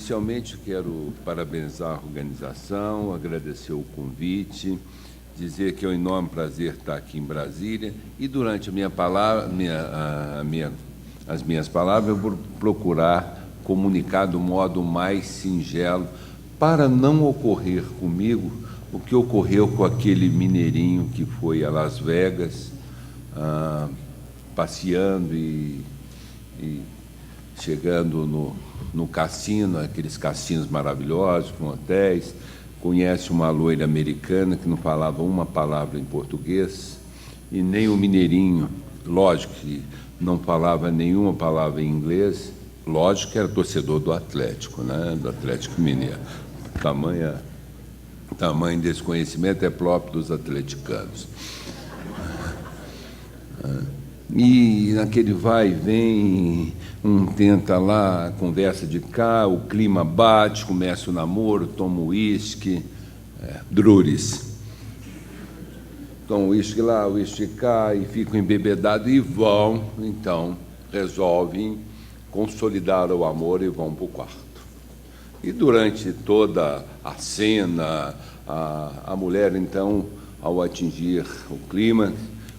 Inicialmente, quero parabenizar a organização, agradecer o convite, dizer que é um enorme prazer estar aqui em Brasília e, durante as minhas palavras, eu vou procurar comunicar do modo mais singelo, para não ocorrer comigo o que ocorreu com aquele mineirinho que foi a Las Vegas, passeando e chegando no cassino, aqueles cassinos maravilhosos, com hotéis, conhece uma loira americana que não falava uma palavra em português, e nem o mineirinho, lógico que não falava nenhuma palavra em inglês, lógico que era torcedor do Atlético, né, do Atlético Mineiro. Tamanho desse conhecimento é próprio dos atleticanos. E naquele vai e vem, um tenta lá, conversa de cá, o clima bate, começa o namoro, toma o uísque, drures. Toma o uísque lá, o uísque cá, e ficam embebedados e vão, então, resolvem consolidar o amor e vão para o quarto. E durante toda a cena, a mulher, então, ao atingir o clima,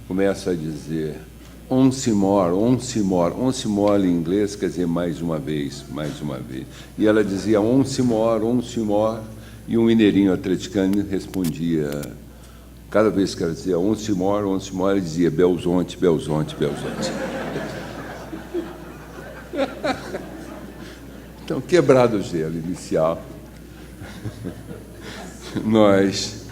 começa a dizer once more, once more. Once more em inglês quer dizer mais uma vez, mais uma vez. E ela dizia once more, e um mineirinho atleticano respondia, cada vez que ela dizia once more, ele dizia Belzonte, Belzonte, Belzonte. Então, quebrado o gelo inicial, nós,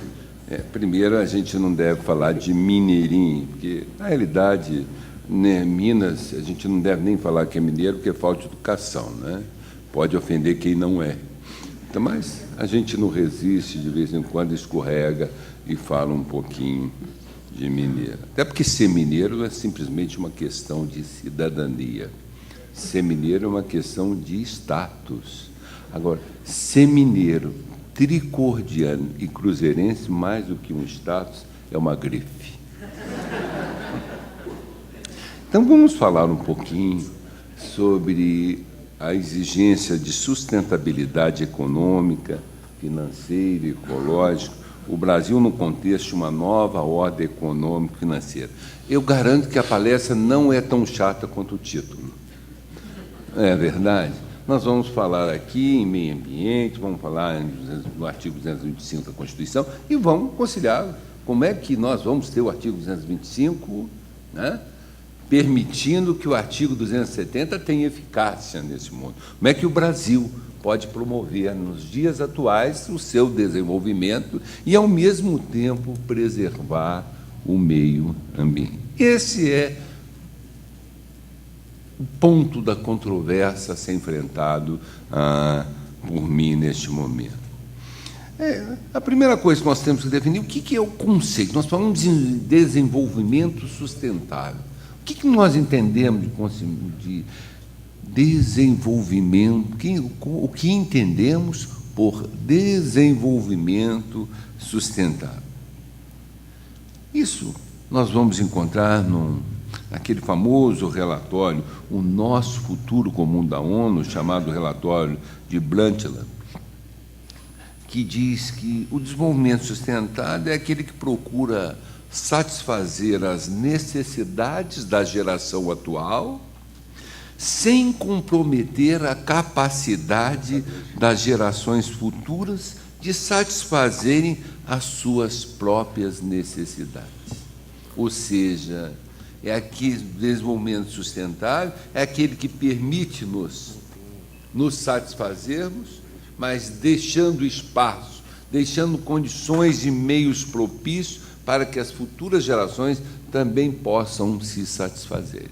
primeiro, a gente não deve falar de mineirinho, porque, na realidade, né, Minas, a gente não deve nem falar que é mineiro, porque falta educação, né? Pode ofender quem não é. Então, mas a gente não resiste, de vez em quando escorrega e fala um pouquinho de mineiro. Até porque ser mineiro não é simplesmente uma questão de cidadania. Ser mineiro é uma questão de status. Agora, ser mineiro, tricordiano e cruzeirense, mais do que um status, é uma grife. Então, vamos falar um pouquinho sobre a exigência de sustentabilidade econômica, financeira e ecológica, o Brasil no contexto de uma nova ordem econômica e financeira. Eu garanto que a palestra não é tão chata quanto o título. É verdade? Nós vamos falar aqui em meio ambiente, vamos falar no artigo 225 da Constituição e vamos conciliar como é que nós vamos ter o artigo 225, né, permitindo que o artigo 270 tenha eficácia nesse mundo. Como é que o Brasil pode promover, nos dias atuais, o seu desenvolvimento e, ao mesmo tempo, preservar o meio ambiente. Esse é o ponto da controvérsia a ser enfrentado por mim neste momento. A primeira coisa que nós temos que definir, o que é o conceito? Nós falamos de desenvolvimento sustentável. O que nós entendemos de desenvolvimento? O que entendemos por desenvolvimento sustentável? Isso nós vamos encontrar naquele famoso relatório, O Nosso Futuro Comum da ONU, chamado relatório de Brundtland, que diz que o desenvolvimento sustentável é aquele que procura satisfazer as necessidades da geração atual, sem comprometer a capacidade das gerações futuras de satisfazerem as suas próprias necessidades. Ou seja, desenvolvimento sustentável é aquele que permite nos satisfazermos, mas deixando espaço, deixando condições e meios propícios para que as futuras gerações também possam se satisfazerem.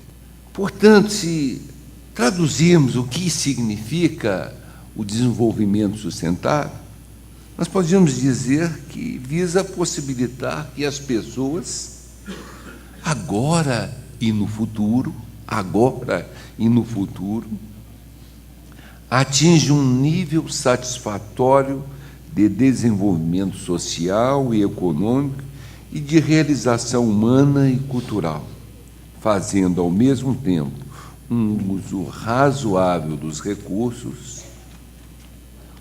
Portanto, se traduzirmos o que significa o desenvolvimento sustentável, nós podemos dizer que visa possibilitar que as pessoas, agora e no futuro, atinjam um nível satisfatório de desenvolvimento social e econômico e de realização humana e cultural, fazendo, ao mesmo tempo, um uso razoável dos recursos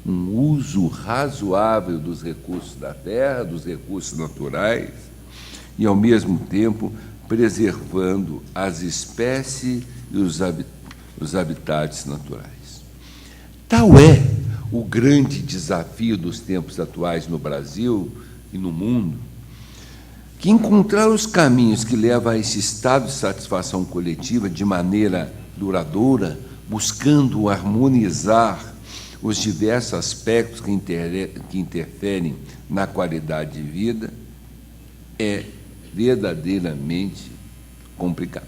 um uso razoável dos recursos da terra, dos recursos naturais, e, ao mesmo tempo, preservando as espécies e os habitats naturais. Tal é o grande desafio dos tempos atuais no Brasil e no mundo, que encontrar os caminhos que levam a esse estado de satisfação coletiva de maneira duradoura, buscando harmonizar os diversos aspectos que interferem na qualidade de vida, é verdadeiramente complicado.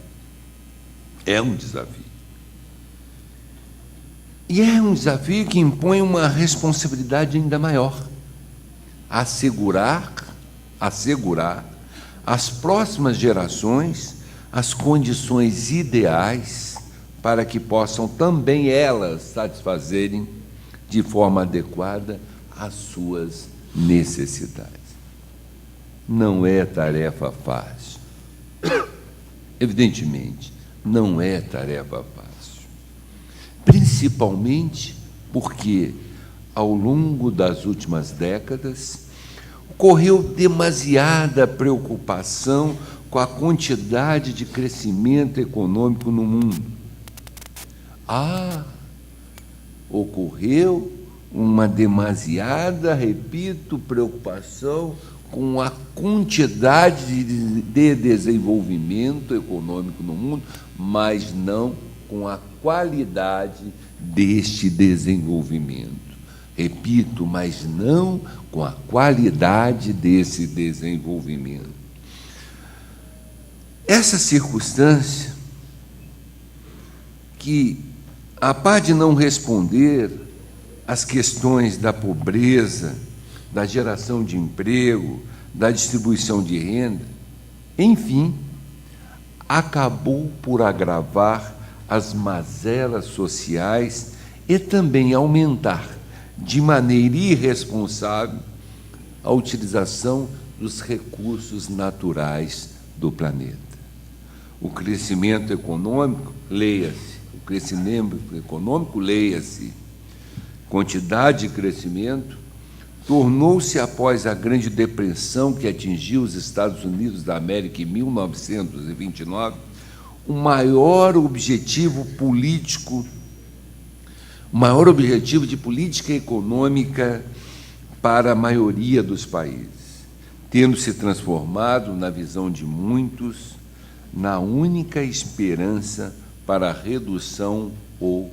É um desafio. E é um desafio que impõe uma responsabilidade ainda maior: assegurar às próximas gerações as condições ideais para que possam também elas satisfazerem de forma adequada as suas necessidades. Não é tarefa fácil. Evidentemente, não é tarefa fácil. Principalmente porque, ao longo das últimas décadas, ocorreu demasiada preocupação com a quantidade de crescimento econômico no mundo. Ocorreu uma demasiada, repito, preocupação com a quantidade de desenvolvimento econômico no mundo, mas não com a qualidade deste desenvolvimento. Repito, mas não com a qualidade desse desenvolvimento. Essa circunstância, que, a par de não responder às questões da pobreza, da geração de emprego, da distribuição de renda, enfim, acabou por agravar as mazelas sociais e também aumentar, de maneira irresponsável, a utilização dos recursos naturais do planeta. O crescimento econômico, leia-se, quantidade de crescimento, tornou-se, após a Grande Depressão que atingiu os Estados Unidos da América em 1929, o maior objetivo político, o maior objetivo de política econômica para a maioria dos países, tendo se transformado, na visão de muitos, na única esperança para a redução ou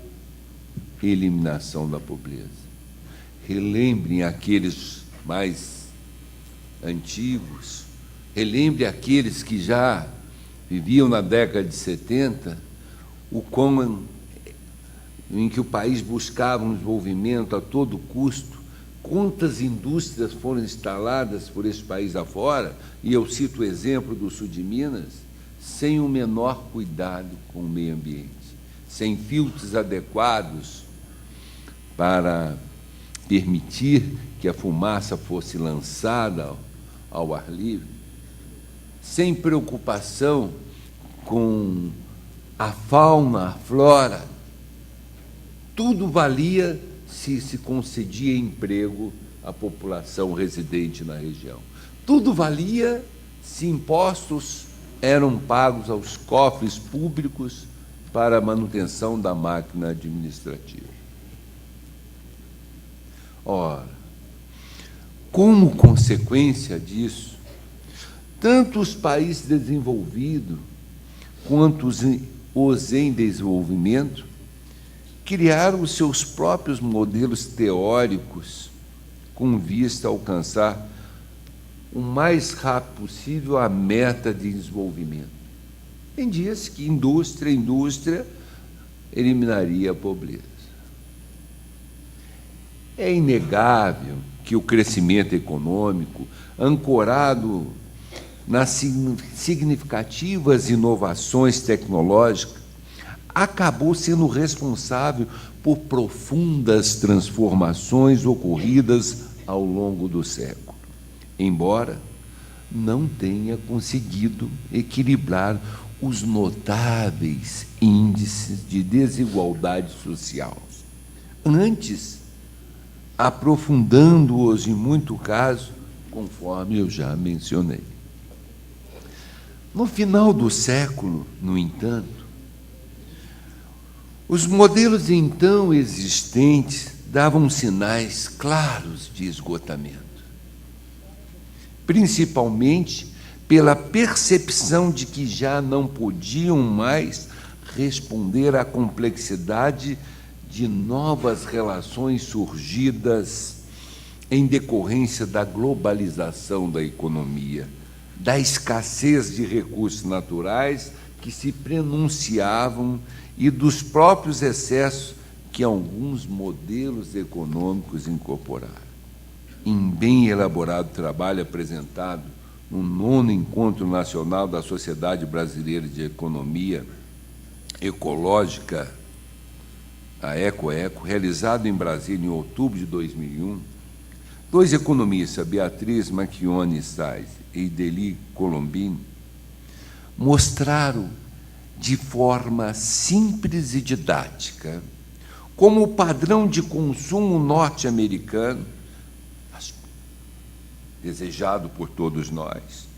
eliminação da pobreza. Relembrem aqueles mais antigos, relembrem aqueles que já viviam na década de 70, em que o país buscava um desenvolvimento a todo custo, quantas indústrias foram instaladas por esse país afora, e eu cito o exemplo do sul de Minas, sem o menor cuidado com o meio ambiente, sem filtros adequados para permitir que a fumaça fosse lançada ao ar livre, sem preocupação com a fauna, a flora. Tudo valia se se concedia emprego à população residente na região. Tudo valia se impostos eram pagos aos cofres públicos para a manutenção da máquina administrativa. Ora, como consequência disso, tanto os países desenvolvidos quanto os em desenvolvimento criaram os seus próprios modelos teóricos com vista a alcançar o mais rápido possível a meta de desenvolvimento. Tem dias que indústria eliminaria a pobreza. É inegável que o crescimento econômico, ancorado nas significativas inovações tecnológicas, acabou sendo responsável por profundas transformações ocorridas ao longo do século, embora não tenha conseguido equilibrar os notáveis índices de desigualdade social. Antes, aprofundando-os em muito caso, conforme eu já mencionei. No final do século, no entanto, os modelos então existentes davam sinais claros de esgotamento, principalmente pela percepção de que já não podiam mais responder à complexidade de novas relações surgidas em decorrência da globalização da economia, da escassez de recursos naturais que se prenunciavam e dos próprios excessos que alguns modelos econômicos incorporaram. Em bem elaborado trabalho apresentado no 9º Encontro Nacional da Sociedade Brasileira de Economia Ecológica, a EcoEco, realizado em Brasília em outubro de 2001, dois economistas, Beatriz Macchione Sais e Ideli Colombini, mostraram de forma simples e didática como o padrão de consumo norte-americano, desejado por todos nós,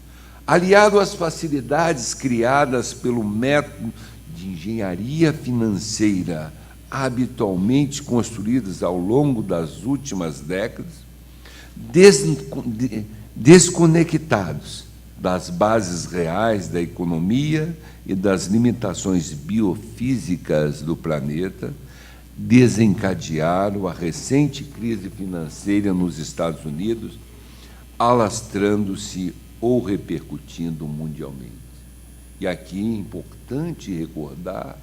aliado às facilidades criadas pelo método de engenharia financeira habitualmente construídas ao longo das últimas décadas, desconectados das bases reais da economia e das limitações biofísicas do planeta, desencadearam a recente crise financeira nos Estados Unidos, alastrando-se ou repercutindo mundialmente. E aqui é importante recordar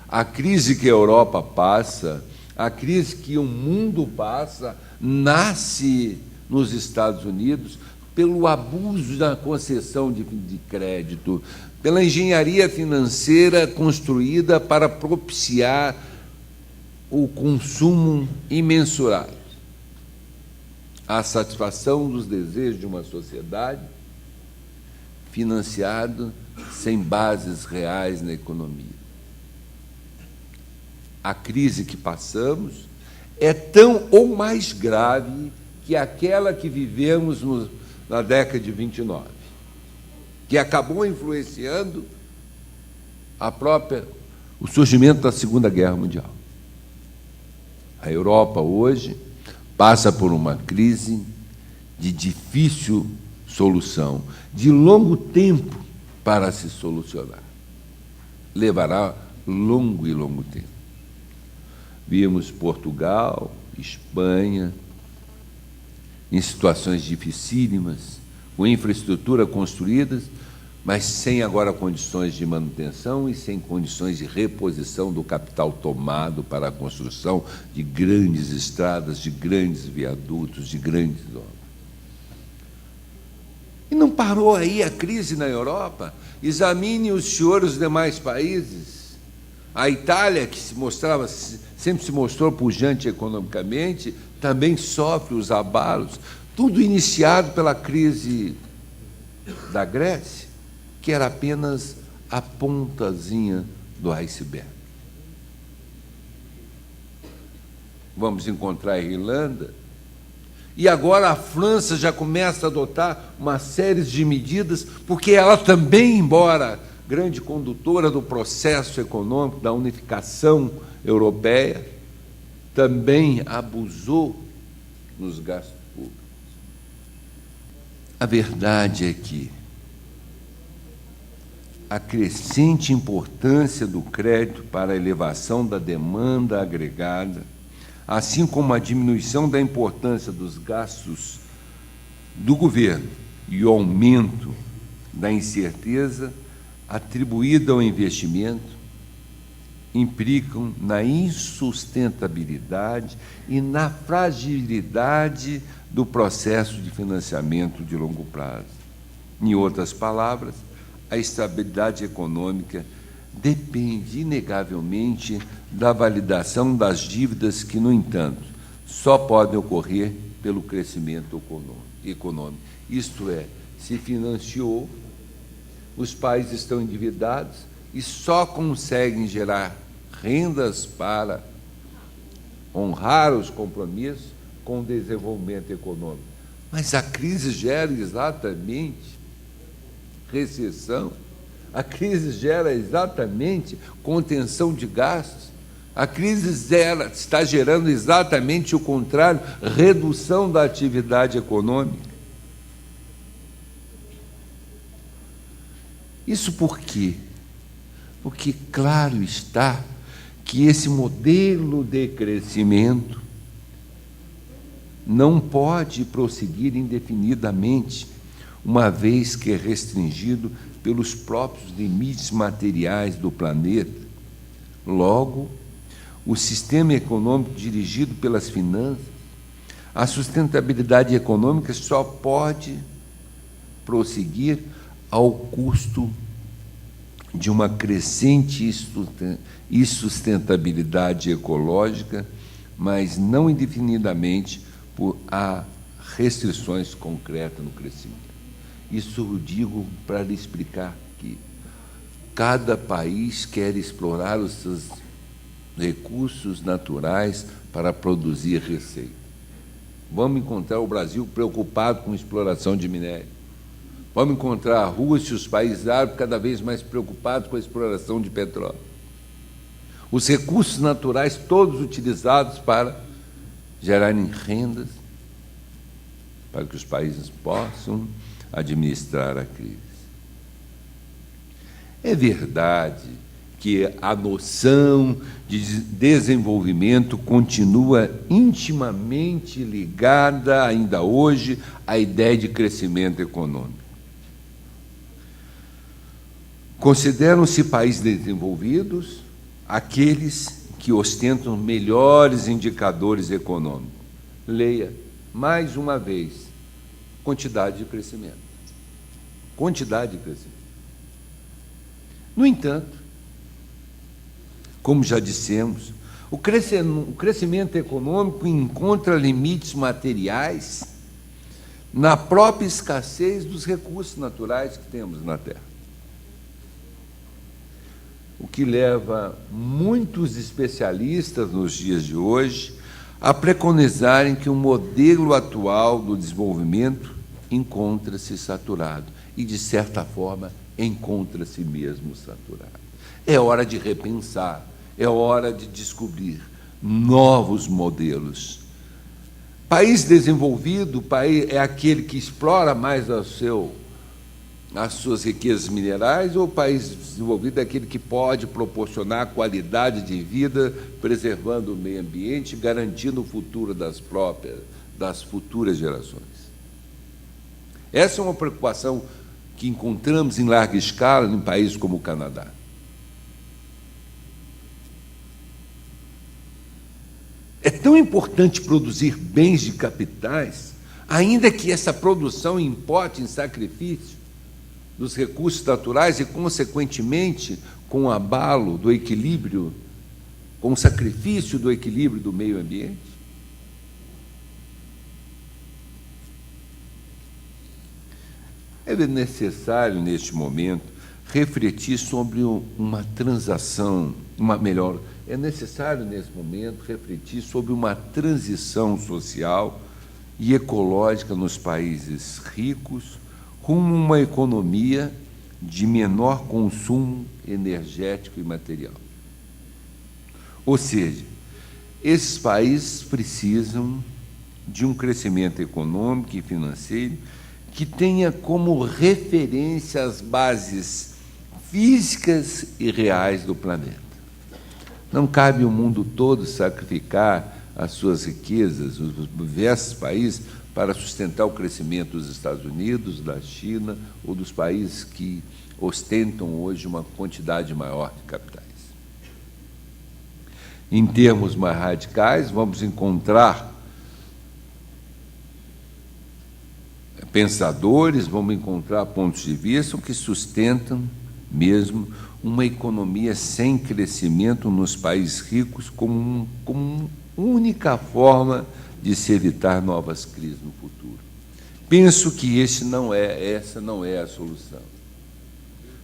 a crise que a Europa passa, a crise que o mundo passa, nasce nos Estados Unidos pelo abuso da concessão de crédito, pela engenharia financeira construída para propiciar o consumo imensurável, a satisfação dos desejos de uma sociedade financiado sem bases reais na economia. A crise que passamos é tão ou mais grave que aquela que vivemos na década de 29, que acabou influenciando o surgimento da Segunda Guerra Mundial. A Europa hoje passa por uma crise de difícil solução, de longo tempo para se solucionar. Levará longo tempo. Vimos Portugal, Espanha, em situações dificílimas, com infraestrutura construídas, mas sem agora condições de manutenção e sem condições de reposição do capital tomado para a construção de grandes estradas, de grandes viadutos, de grandes obras. E não parou aí a crise na Europa. Examine os senhores dos demais países. A Itália, que sempre se mostrou pujante economicamente, também sofre os abalos, tudo iniciado pela crise da Grécia, que era apenas a pontazinha do iceberg. Vamos encontrar a Irlanda, e agora a França já começa a adotar uma série de medidas, porque ela também, embora grande condutora do processo econômico, da unificação europeia, também abusou nos gastos públicos. A verdade é que a crescente importância do crédito para a elevação da demanda agregada, assim como a diminuição da importância dos gastos do governo e o aumento da incerteza atribuída ao investimento, implicam na insustentabilidade e na fragilidade do processo de financiamento de longo prazo. Em outras palavras, a estabilidade econômica depende, inegavelmente, da validação das dívidas que, no entanto, só podem ocorrer pelo crescimento econômico. Isto é, se financiou, os países estão endividados e só conseguem gerar rendas para honrar os compromissos com o desenvolvimento econômico. Mas a crise gera exatamente recessão, a crise gera exatamente contenção de gastos, a crise está gerando exatamente o contrário, redução da atividade econômica. Isso por quê? Porque, claro está, que esse modelo de crescimento não pode prosseguir indefinidamente, uma vez que é restringido pelos próprios limites materiais do planeta. Logo, o sistema econômico dirigido pelas finanças, a sustentabilidade econômica só pode prosseguir ao custo de uma crescente insustentabilidade ecológica, mas não indefinidamente por restrições concretas no crescimento. Isso eu digo para lhe explicar que cada país quer explorar os seus recursos naturais para produzir receita. Vamos encontrar o Brasil preocupado com exploração de minério. Vamos encontrar a Rússia e os países árabes cada vez mais preocupados com a exploração de petróleo. Os recursos naturais todos utilizados para gerarem rendas, para que os países possam administrar a crise. É verdade que a noção de desenvolvimento continua intimamente ligada, ainda hoje, à ideia de crescimento econômico. Consideram-se países desenvolvidos aqueles que ostentam melhores indicadores econômicos. Leia, mais uma vez, quantidade de crescimento. Quantidade de crescimento. No entanto, como já dissemos, o crescimento econômico encontra limites materiais na própria escassez dos recursos naturais que temos na Terra. O que leva muitos especialistas nos dias de hoje a preconizarem que o modelo atual do desenvolvimento encontra-se saturado e, de certa forma, encontra-se mesmo saturado. É hora de repensar, é hora de descobrir novos modelos. País desenvolvido é aquele que explora mais as suas riquezas minerais, ou o país desenvolvido é aquele que pode proporcionar qualidade de vida, preservando o meio ambiente, garantindo o futuro das futuras gerações. Essa é uma preocupação que encontramos em larga escala em países como o Canadá. É tão importante produzir bens de capitais, ainda que essa produção importe em sacrifício dos recursos naturais e, consequentemente, com o abalo do equilíbrio, com o sacrifício do equilíbrio do meio ambiente? É necessário, neste momento, refletir sobre uma transação, é necessário, nesse momento, refletir sobre uma transição social e ecológica nos países ricos, rumo a uma economia de menor consumo energético e material. Ou seja, esses países precisam de um crescimento econômico e financeiro que tenha como referência as bases físicas e reais do planeta. Não cabe o mundo todo sacrificar as suas riquezas, os diversos países, para sustentar o crescimento dos Estados Unidos, da China ou dos países que ostentam hoje uma quantidade maior de capitais. Em termos mais radicais, vamos encontrar pensadores, vamos encontrar pontos de vista que sustentam mesmo uma economia sem crescimento nos países ricos como única forma de se evitar novas crises no futuro. Penso que essa não é a solução.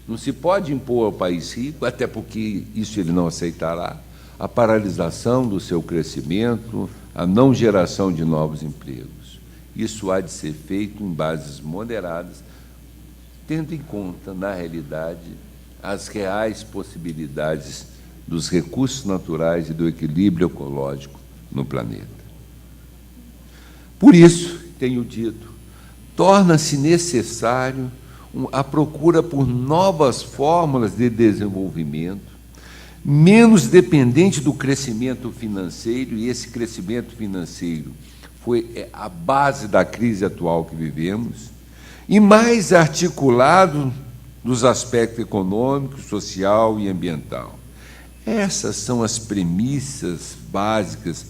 Não se pode impor ao país rico, até porque isso ele não aceitará, a paralisação do seu crescimento, a não geração de novos empregos. Isso há de ser feito em bases moderadas, tendo em conta, na realidade, as reais possibilidades dos recursos naturais e do equilíbrio ecológico no planeta. Por isso, tenho dito, torna-se necessário a procura por novas fórmulas de desenvolvimento, menos dependente do crescimento financeiro, e esse crescimento financeiro foi a base da crise atual que vivemos, e mais articulado dos aspectos econômico, social e ambiental. Essas são as premissas básicas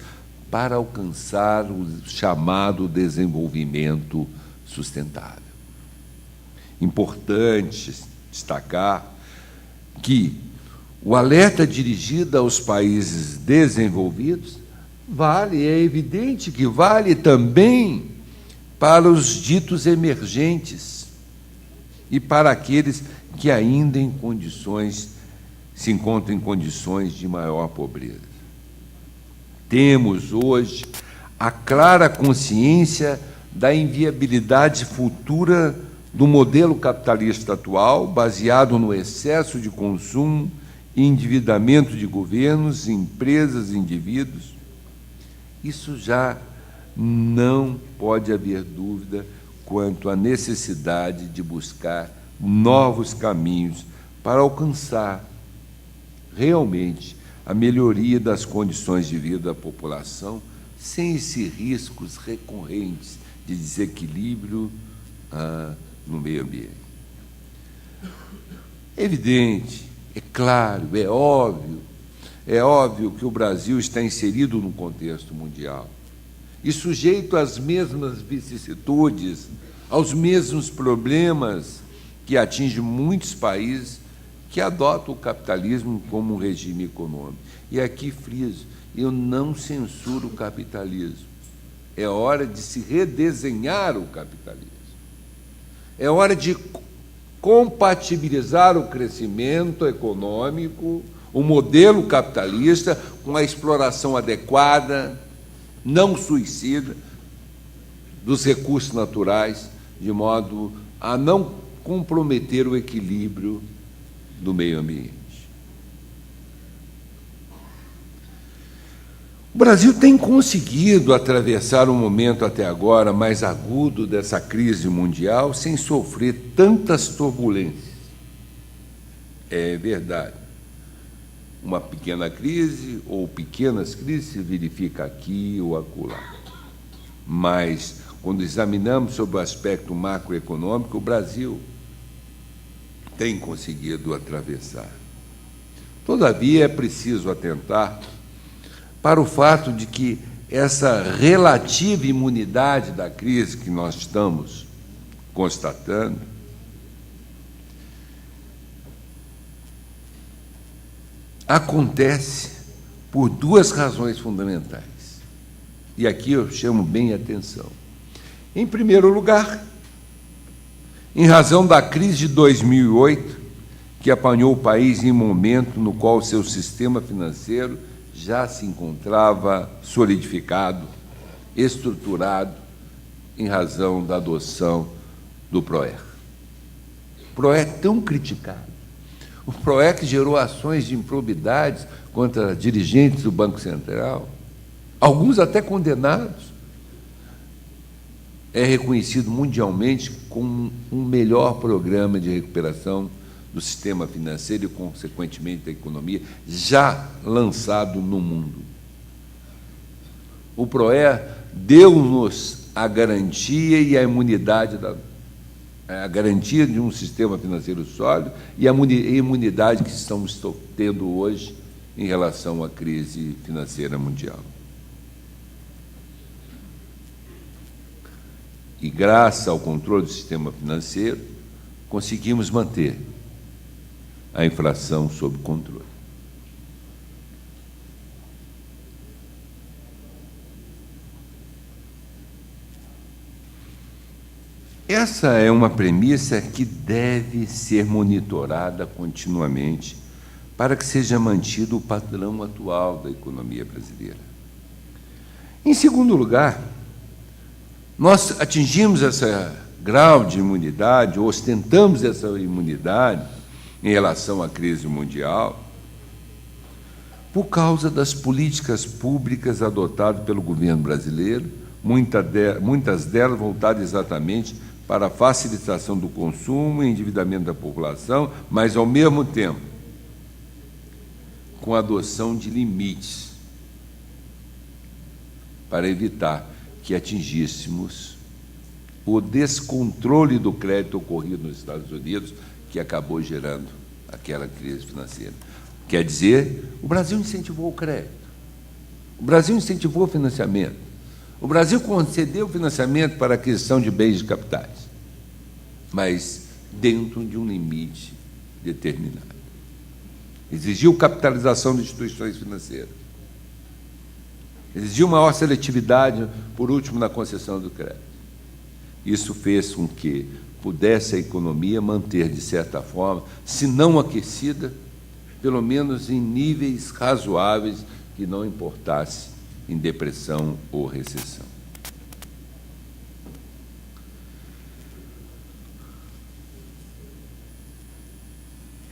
para alcançar o chamado desenvolvimento sustentável. Importante destacar que o alerta dirigido aos países desenvolvidos vale, é evidente que vale também para os ditos emergentes e para aqueles que ainda se encontram em condições de maior pobreza. Temos hoje a clara consciência da inviabilidade futura do modelo capitalista atual, baseado no excesso de consumo e endividamento de governos, empresas e indivíduos. Isso já não pode haver dúvida quanto à necessidade de buscar novos caminhos para alcançar realmente a melhoria das condições de vida da população, sem esses riscos recorrentes de desequilíbrio no meio ambiente. É evidente, é claro, é óbvio que o Brasil está inserido no contexto mundial e sujeito às mesmas vicissitudes, aos mesmos problemas que atingem muitos países que adotam o capitalismo como um regime econômico. E aqui friso, eu não censuro o capitalismo. É hora de se redesenhar o capitalismo. É hora de compatibilizar o crescimento econômico, o modelo capitalista, com a exploração adequada, não suicida, dos recursos naturais, de modo a não comprometer o equilíbrio do meio ambiente. O Brasil tem conseguido atravessar o momento até agora mais agudo dessa crise mundial sem sofrer tantas turbulências. É verdade. Uma pequena crise ou pequenas crises se verifica aqui ou acolá. Mas, quando examinamos sobre o aspecto macroeconômico, o Brasil tem conseguido atravessar. Todavia, é preciso atentar para o fato de que essa relativa imunidade da crise que nós estamos constatando acontece por duas razões fundamentais. E aqui eu chamo bem a atenção. Em primeiro lugar, em razão da crise de 2008, que apanhou o país em um momento no qual o seu sistema financeiro já se encontrava solidificado, estruturado, em razão da adoção do PROER. O PROER tão criticado. O PROER que gerou ações de improbidades contra dirigentes do Banco Central, alguns até condenados, é reconhecido mundialmente como um melhor programa de recuperação do sistema financeiro e, consequentemente, da economia, já lançado no mundo. O PROER deu-nos a garantia e a imunidade, a garantia de um sistema financeiro sólido e a imunidade que estamos tendo hoje em relação à crise financeira mundial. E, graças ao controle do sistema financeiro, conseguimos manter a inflação sob controle. Essa é uma premissa que deve ser monitorada continuamente para que seja mantido o padrão atual da economia brasileira. Em segundo lugar, nós atingimos esse grau de imunidade, ou ostentamos essa imunidade em relação à crise mundial, por causa das políticas públicas adotadas pelo governo brasileiro, muitas delas voltadas exatamente para a facilitação do consumo e endividamento da população, mas, ao mesmo tempo, com a adoção de limites para evitar que atingíssemos o descontrole do crédito ocorrido nos Estados Unidos, que acabou gerando aquela crise financeira. Quer dizer, o Brasil incentivou o crédito, o Brasil incentivou o financiamento, o Brasil concedeu financiamento para a aquisição de bens de capitais, mas dentro de um limite determinado. Exigiu capitalização de instituições financeiras, exigiu maior seletividade, por último, na concessão do crédito. Isso fez com que pudesse a economia manter, de certa forma, se não aquecida, pelo menos em níveis razoáveis, que não importasse em depressão ou recessão.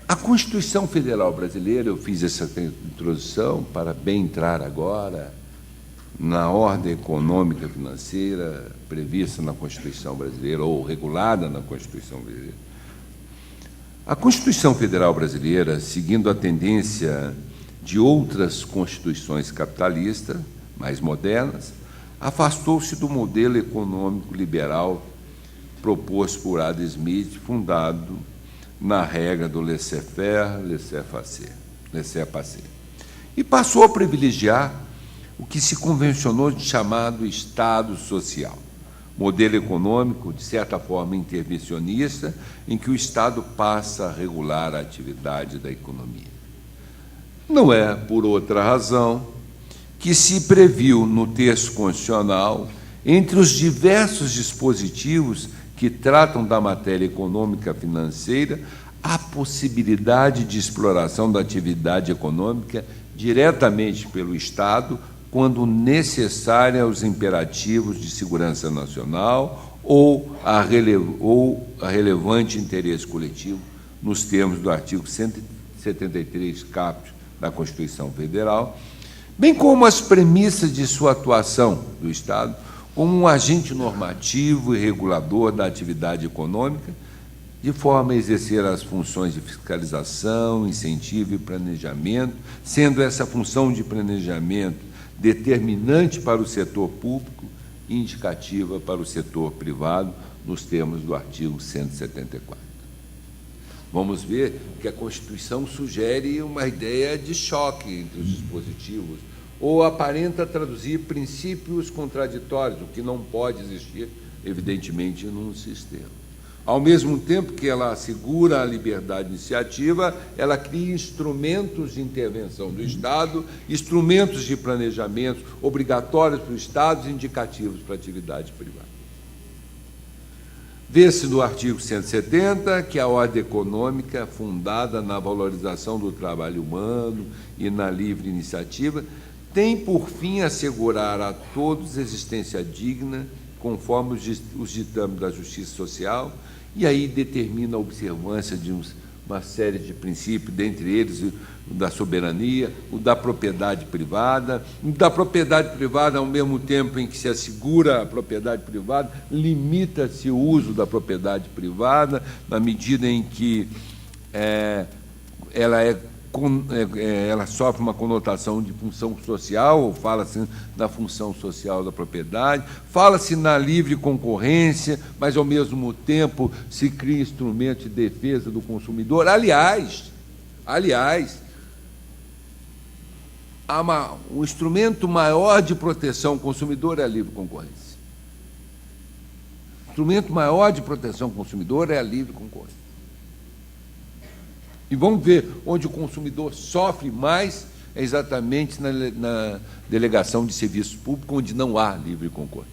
A Constituição Federal Brasileira, eu fiz essa introdução para bem entrar agora na ordem econômica financeira prevista na Constituição Brasileira, ou regulada na Constituição Brasileira. A Constituição Federal Brasileira, seguindo a tendência de outras constituições capitalistas, mais modernas, afastou-se do modelo econômico liberal proposto por Adam Smith, fundado na regra do laissez-faire, laissez-passer, e passou a privilegiar o que se convencionou de chamado Estado Social, modelo econômico, de certa forma, intervencionista, em que o Estado passa a regular a atividade da economia. Não é por outra razão que se previu no texto constitucional, entre os diversos dispositivos que tratam da matéria econômica financeira, a possibilidade de exploração da atividade econômica diretamente pelo Estado, quando necessária aos imperativos de segurança nacional ou a relevante interesse coletivo, nos termos do artigo 173, caput da Constituição Federal, bem como as premissas de sua atuação do Estado como um agente normativo e regulador da atividade econômica, de forma a exercer as funções de fiscalização, incentivo e planejamento, sendo essa função de planejamento determinante para o setor público e indicativa para o setor privado, nos termos do artigo 174. Vamos ver que a Constituição sugere uma ideia de choque entre os dispositivos, ou aparenta traduzir princípios contraditórios, o que não pode existir, evidentemente, num sistema. Ao mesmo tempo que ela assegura a liberdade de iniciativa, ela cria instrumentos de intervenção do Estado, instrumentos de planejamento obrigatórios para o Estado e indicativos para a atividade privada. Vê-se no artigo 170 que a ordem econômica, fundada na valorização do trabalho humano e na livre iniciativa, tem por fim assegurar a todos existência digna, conforme os ditames da justiça social, e aí determina a observância de uma série de princípios, dentre eles o da soberania, o da propriedade privada. O da propriedade privada, ao mesmo tempo em que se assegura a propriedade privada, limita-se o uso da propriedade privada, na medida em que ela sofre uma conotação de função social, fala-se da função social da propriedade, fala-se na livre concorrência, mas, ao mesmo tempo, se cria instrumento de defesa do consumidor. Aliás, o instrumento maior de proteção ao consumidor é a livre concorrência. O instrumento maior de proteção ao consumidor é a livre concorrência. E vamos ver onde o consumidor sofre mais, é exatamente na delegação de serviços públicos, onde não há livre concorrência.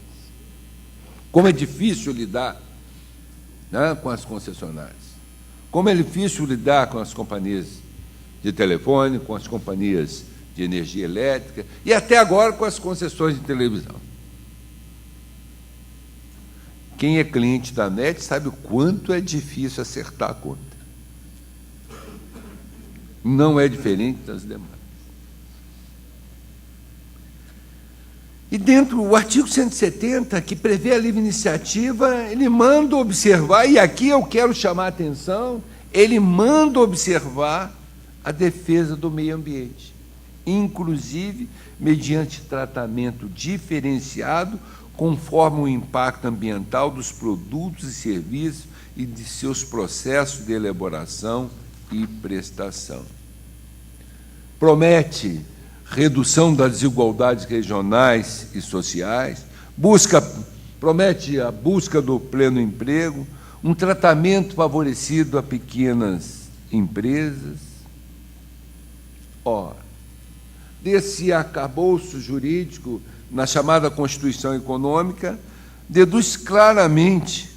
Como é difícil lidar, né, com as concessionárias, como é difícil lidar com as companhias de telefone, com as companhias de energia elétrica e até agora com as concessões de televisão. Quem é cliente da NET sabe o quanto é difícil acertar a conta. Não é diferente das demais. E dentro do artigo 170, que prevê a livre iniciativa, ele manda observar, e aqui eu quero chamar a atenção, ele manda observar a defesa do meio ambiente, inclusive mediante tratamento diferenciado conforme o impacto ambiental dos produtos e serviços e de seus processos de elaboração e prestação. Promete redução das desigualdades regionais e sociais, promete a busca do pleno emprego, um tratamento favorecido a pequenas empresas. Ora, desse arcabouço jurídico, na chamada Constituição Econômica, deduz claramente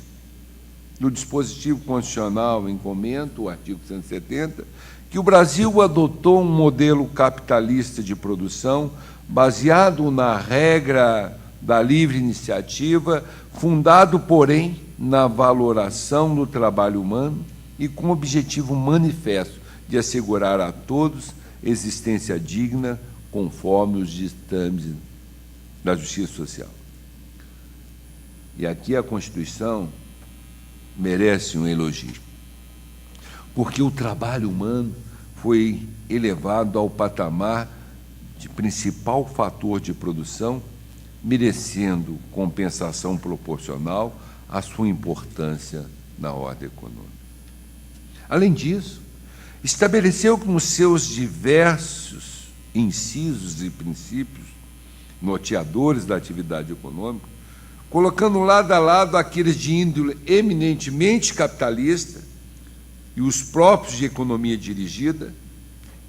do dispositivo constitucional em comento, o artigo 170, que o Brasil adotou um modelo capitalista de produção baseado na regra da livre iniciativa, fundado, porém, na valoração do trabalho humano e com o objetivo manifesto de assegurar a todos existência digna conforme os ditames da justiça social. E aqui a Constituição merece um elogio, porque o trabalho humano foi elevado ao patamar de principal fator de produção, merecendo compensação proporcional à sua importância na ordem econômica. Além disso, estabeleceu que nos seus diversos incisos e princípios norteadores da atividade econômica, colocando lado a lado aqueles de índole eminentemente capitalista e os próprios de economia dirigida,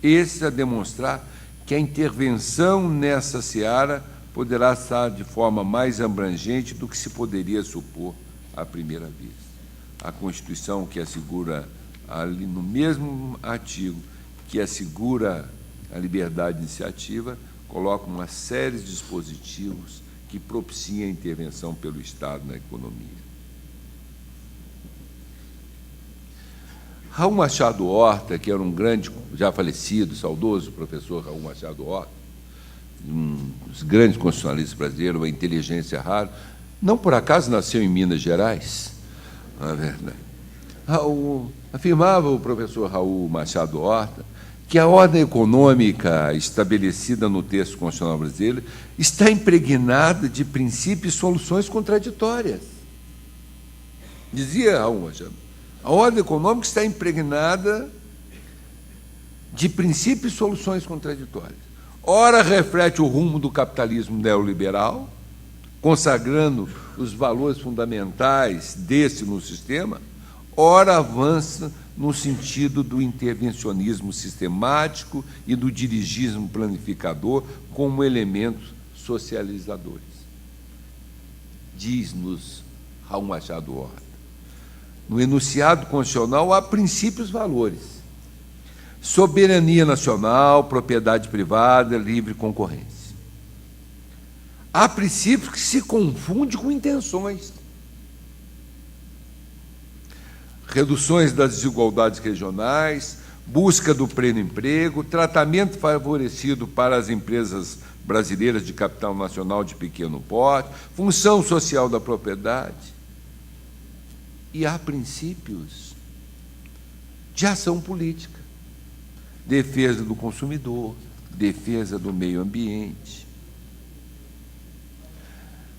esse a demonstrar que a intervenção nessa seara poderá estar de forma mais abrangente do que se poderia supor à primeira vista. A Constituição, que assegura, ali no mesmo artigo, que assegura a liberdade de iniciativa, coloca uma série de dispositivos que propiciam a intervenção pelo Estado na economia. Raul Machado Horta, que era um grande, já falecido, saudoso professor Raul Machado Horta, um dos grandes constitucionalistas brasileiros, uma inteligência rara, não por acaso nasceu em Minas Gerais, não é verdade? Afirmava o professor Raul Machado Horta que a ordem econômica estabelecida no texto constitucional brasileiro está impregnada de princípios e soluções contraditórias. Dizia Raul Machado, a ordem econômica está impregnada de princípios e soluções contraditórias. Ora, reflete o rumo do capitalismo neoliberal, consagrando os valores fundamentais desse no sistema, ora, avança no sentido do intervencionismo sistemático e do dirigismo planificador como elementos socializadores. Diz-nos Raul Machado Horta, no enunciado constitucional há princípios e valores: soberania nacional, propriedade privada, livre concorrência. Há princípios que se confundem com intenções. Reduções das desigualdades regionais, busca do pleno emprego, tratamento favorecido para as empresas brasileiras de capital nacional de pequeno porte, função social da propriedade. E há princípios de ação política, defesa do consumidor, defesa do meio ambiente.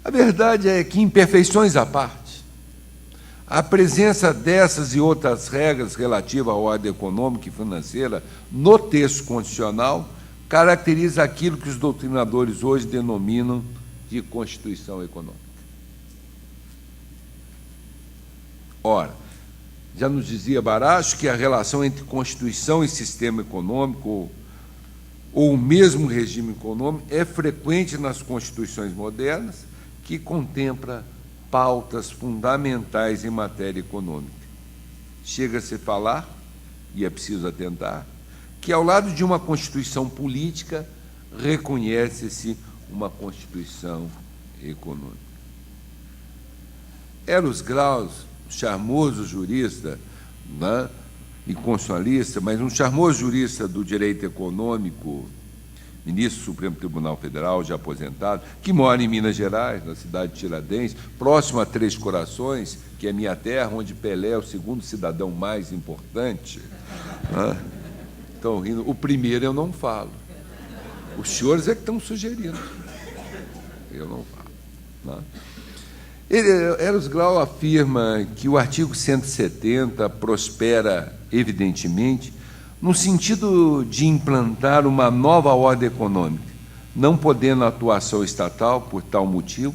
A verdade é que, imperfeições à parte, a presença dessas e outras regras relativas à ordem econômica e financeira no texto constitucional caracteriza aquilo que os doutrinadores hoje denominam de Constituição Econômica. Ora, já nos dizia Baracho que a relação entre Constituição e sistema econômico, ou o mesmo regime econômico, é frequente nas constituições modernas, que contempla pautas fundamentais em matéria econômica. Chega-se a falar, e é preciso atentar, que, ao lado de uma Constituição política, reconhece-se uma Constituição econômica. Eros Graus, charmoso jurista, né, e constitucionalista, mas um charmoso jurista do direito econômico, ministro do Supremo Tribunal Federal, já aposentado, que mora em Minas Gerais, na cidade de Tiradentes, próximo a Três Corações, que é minha terra, onde Pelé é o segundo cidadão mais importante. Né? Estão rindo. O primeiro eu não falo. Os senhores é que estão sugerindo. Eu não falo. Né? Eros Grau afirma que o artigo 170 prospera, evidentemente, no sentido de implantar uma nova ordem econômica, não podendo a atuação estatal, por tal motivo,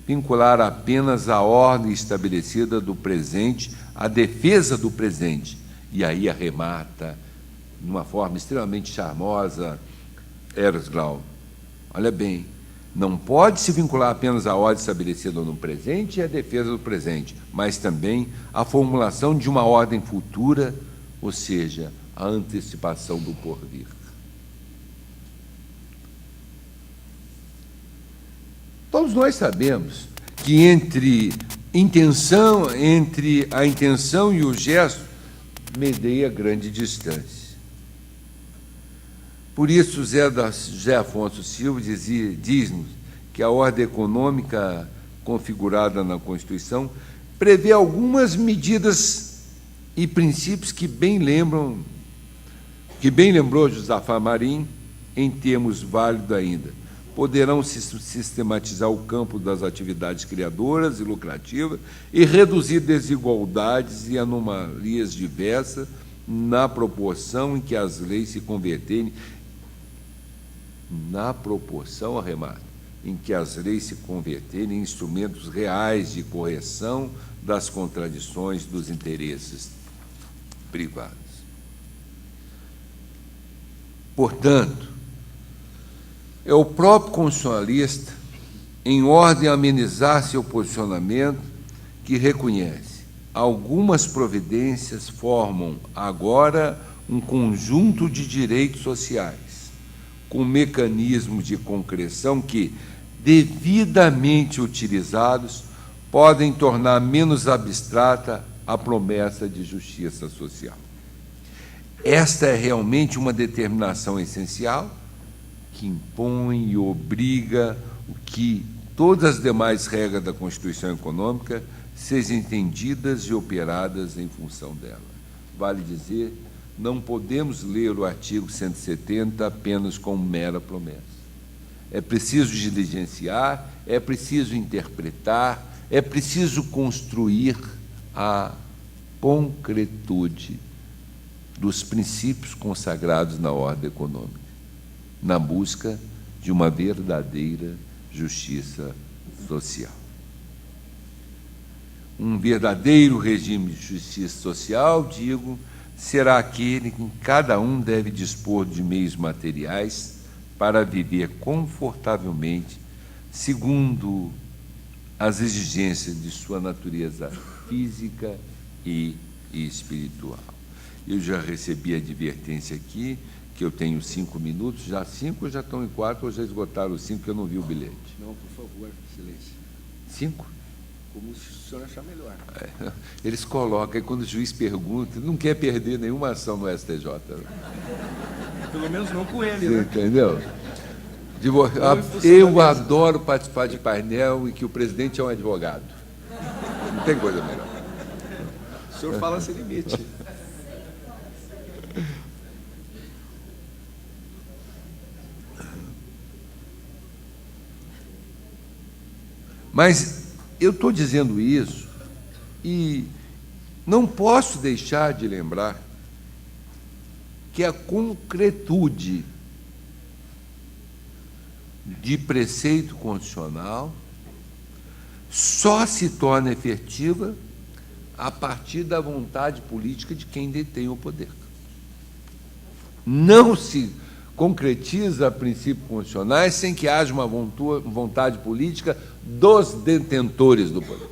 vincular apenas a ordem estabelecida do presente à defesa do presente. E aí arremata, de uma forma extremamente charmosa, Eros Grau. Olha bem, não pode se vincular apenas à ordem estabelecida no presente e à defesa do presente, mas também à formulação de uma ordem futura, ou seja, a antecipação do porvir. Todos nós sabemos que entre a intenção e o gesto medeia grande distância. Por isso, José Afonso Silva diz-nos que a ordem econômica configurada na Constituição prevê algumas medidas e princípios que bem lembrou Josafá Marim, em termos válidos ainda. Poderão sistematizar o campo das atividades criadoras e lucrativas e reduzir desigualdades e anomalias diversas na proporção em que as leis se converterem em instrumentos reais de correção das contradições dos interesses privados. Portanto, é o próprio constitucionalista, em ordem a amenizar seu posicionamento, que reconhece: algumas providências formam agora um conjunto de direitos sociais, com mecanismos de concreção que, devidamente utilizados, podem tornar menos abstrata a promessa de justiça social. Esta é realmente uma determinação essencial que impõe e obriga que todas as demais regras da Constituição Econômica sejam entendidas e operadas em função dela. Vale dizer, não podemos ler o artigo 170 apenas como mera promessa. É preciso diligenciar, é preciso interpretar, é preciso construir a concretude dos princípios consagrados na ordem econômica, na busca de uma verdadeira justiça social. Um verdadeiro regime de justiça social, digo, será aquele em que cada um deve dispor de meios materiais para viver confortavelmente, segundo as exigências de sua natureza física e espiritual. Eu já recebi a advertência aqui, que eu tenho 5 minutos, já 5 ou já estão em 4, ou já esgotaram os 5, que eu não vi o bilhete. Não, por favor, silêncio. 5? Como o senhor achar melhor. Eles colocam, e quando o juiz pergunta, não quer perder nenhuma ação no STJ. Pelo menos não com ele, Você né? entendeu? Eu adoro participar de painel em que o presidente é um advogado. Não tem coisa melhor. O senhor fala sem limite. Mas eu estou dizendo isso e não posso deixar de lembrar que a concretude de preceito constitucional só se torna efetiva a partir da vontade política de quem detém o poder. Não se concretiza princípios constitucionais sem que haja uma vontade política dos detentores do poder.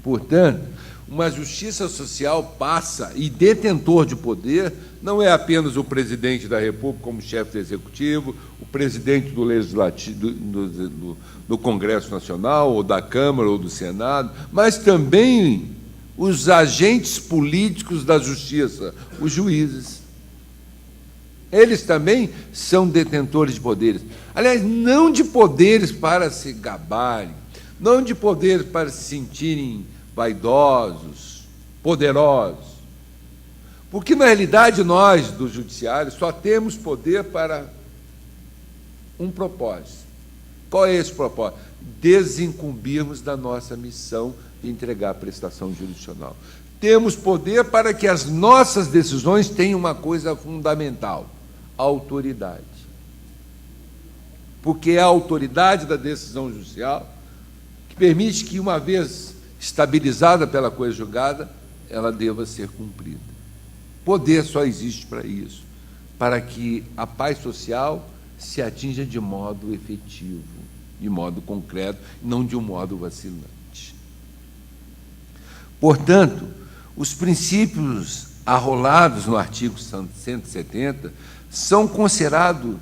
Portanto, Uma justiça social passa, e detentor de poder não é apenas o presidente da República como chefe do Executivo, o presidente do Legislativo, do Congresso Nacional, ou da Câmara, ou do Senado, mas também os agentes políticos da justiça, os juízes. Eles também são detentores de poderes. Aliás, não de poderes para se gabarem, não de poderes para se sentirem vaidosos, poderosos. Porque, na realidade, nós, do Judiciário, só temos poder para um propósito. Qual é esse propósito? Desincumbirmos da nossa missão de entregar a prestação jurisdicional. Temos poder para que as nossas decisões tenham uma coisa fundamental: autoridade. Porque é a autoridade da decisão judicial que permite que, uma vez estabilizada pela coisa julgada, ela deva ser cumprida. Poder só existe para isso, para que a paz social se atinja de modo efetivo, de modo concreto, não de um modo vacilante. Portanto, os princípios arrolados no artigo 170 são considerados,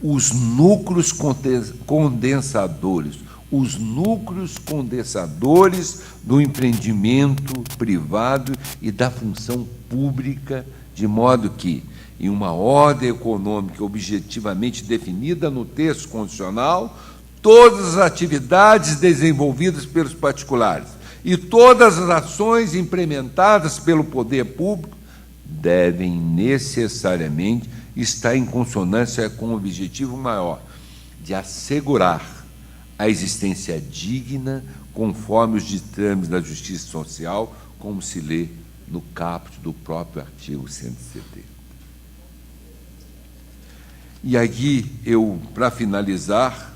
os núcleos condensadores, do empreendimento privado e da função pública, de modo que, em uma ordem econômica objetivamente definida no texto constitucional, todas as atividades desenvolvidas pelos particulares e todas as ações implementadas pelo poder público devem necessariamente estar em consonância com o objetivo maior de assegurar a existência digna, conforme os ditames da justiça social, como se lê no caput do próprio artigo 170. E aqui, para finalizar,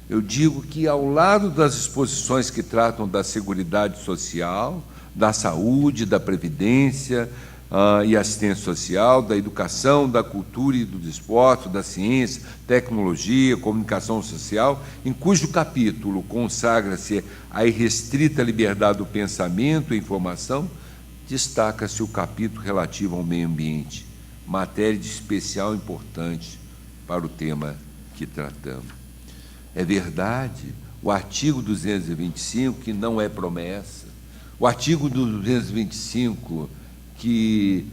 eu digo que, ao lado das disposições que tratam da seguridade social, da saúde, da previdência e assistência social, da educação, da cultura e do desporto, da ciência, tecnologia, comunicação social, em cujo capítulo consagra-se a irrestrita liberdade do pensamento e informação, destaca-se o capítulo relativo ao meio ambiente, matéria de especial importância para o tema que tratamos. É verdade, o artigo 225, que não é promessa, o artigo 225, que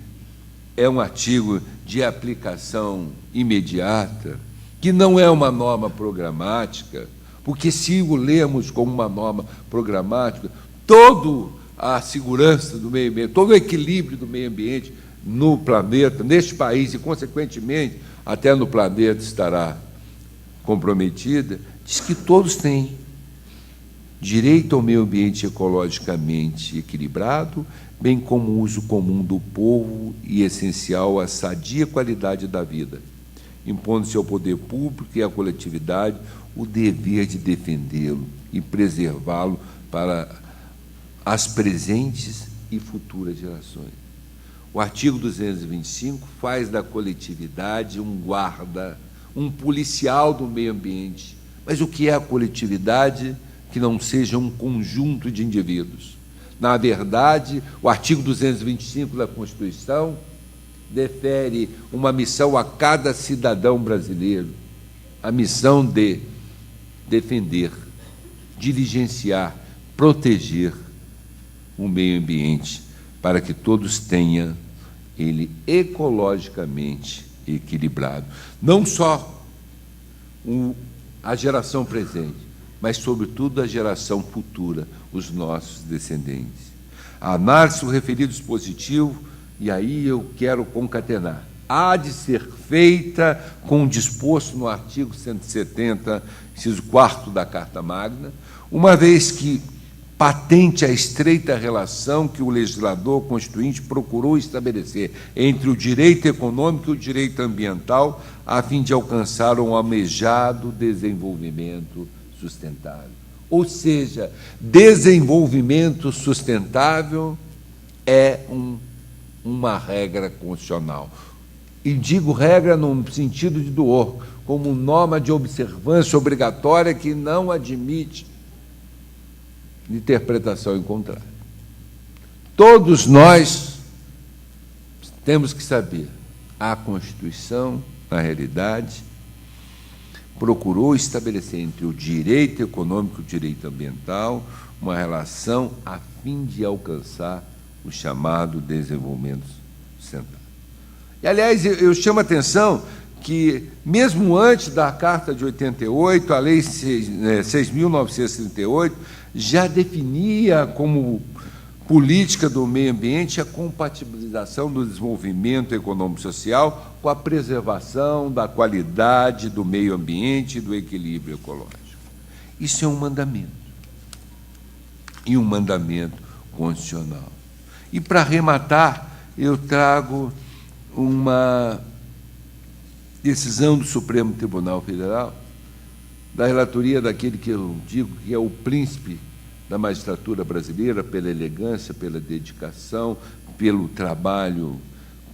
é um artigo de aplicação imediata, que não é uma norma programática, porque, se o lemos como uma norma programática, toda a segurança do meio ambiente, todo o equilíbrio do meio ambiente no planeta, neste país e, consequentemente, até no planeta estará comprometida, diz que todos têm direito ao meio ambiente ecologicamente equilibrado, bem como o uso comum do povo e essencial à sadia qualidade da vida, impondo-se ao poder público e à coletividade o dever de defendê-lo e preservá-lo para as presentes e futuras gerações. O artigo 225 faz da coletividade um guarda, um policial do meio ambiente. Mas o que é a coletividade que não seja um conjunto de indivíduos? Na verdade, o artigo 225 da Constituição defere uma missão a cada cidadão brasileiro, a missão de defender, diligenciar, proteger o meio ambiente, para que todos tenham ele ecologicamente equilibrado. Não só a geração presente, mas, sobretudo, a geração futura, os nossos descendentes. A análise do referido dispositivo, e aí eu quero concatenar, há de ser feita com o disposto no artigo 170, inciso 4º da Carta Magna, uma vez que patente a estreita relação que o legislador constituinte procurou estabelecer entre o direito econômico e o direito ambiental, a fim de alcançar um almejado desenvolvimento sustentável. Ou seja, desenvolvimento sustentável é uma regra constitucional. E digo regra no sentido de doer, como norma de observância obrigatória que não admite interpretação em contrário. Todos nós temos que saber, a Constituição, na realidade, procurou estabelecer entre o direito econômico e o direito ambiental uma relação a fim de alcançar o chamado desenvolvimento sustentável. E, aliás, eu chamo a atenção que, mesmo antes da Carta de 88, a Lei 6.938 já definia como política do meio ambiente a compatibilização do desenvolvimento econômico e social com a preservação da qualidade do meio ambiente e do equilíbrio ecológico. Isso é um mandamento, e um mandamento constitucional. E, para arrematar, eu trago uma decisão do Supremo Tribunal Federal, da relatoria daquele que eu digo que é o príncipe da magistratura brasileira, pela elegância, pela dedicação, pelo trabalho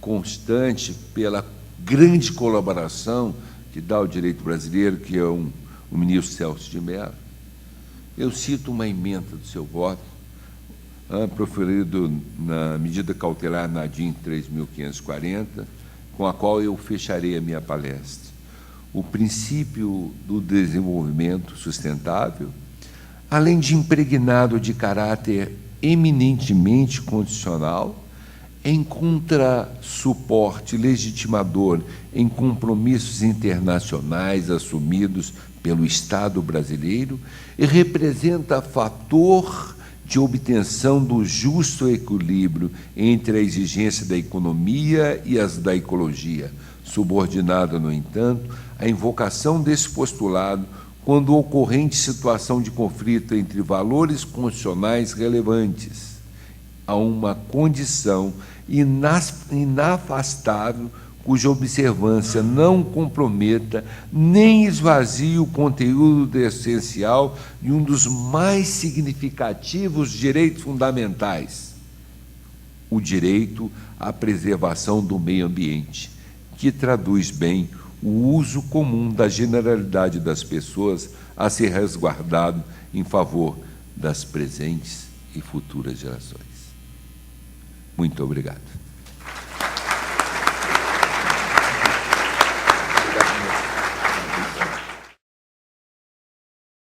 constante, pela grande colaboração que dá ao direito brasileiro, que é o ministro Celso de Mello. Eu cito uma ementa do seu voto, proferido na medida cautelar Nadim 3.540, com a qual eu fecharei a minha palestra. O princípio do desenvolvimento sustentável, além de impregnado de caráter eminentemente condicional, encontra suporte legitimador em compromissos internacionais assumidos pelo Estado brasileiro e representa fator de obtenção do justo equilíbrio entre a exigência da economia e as da ecologia, subordinada, no entanto, à invocação desse postulado quando ocorrente situação de conflito entre valores constitucionais relevantes, a uma condição inafastável cuja observância não comprometa nem esvazie o conteúdo essencial de um dos mais significativos direitos fundamentais, o direito à preservação do meio ambiente, que traduz bem o uso comum da generalidade das pessoas a ser resguardado em favor das presentes e futuras gerações. Muito obrigado.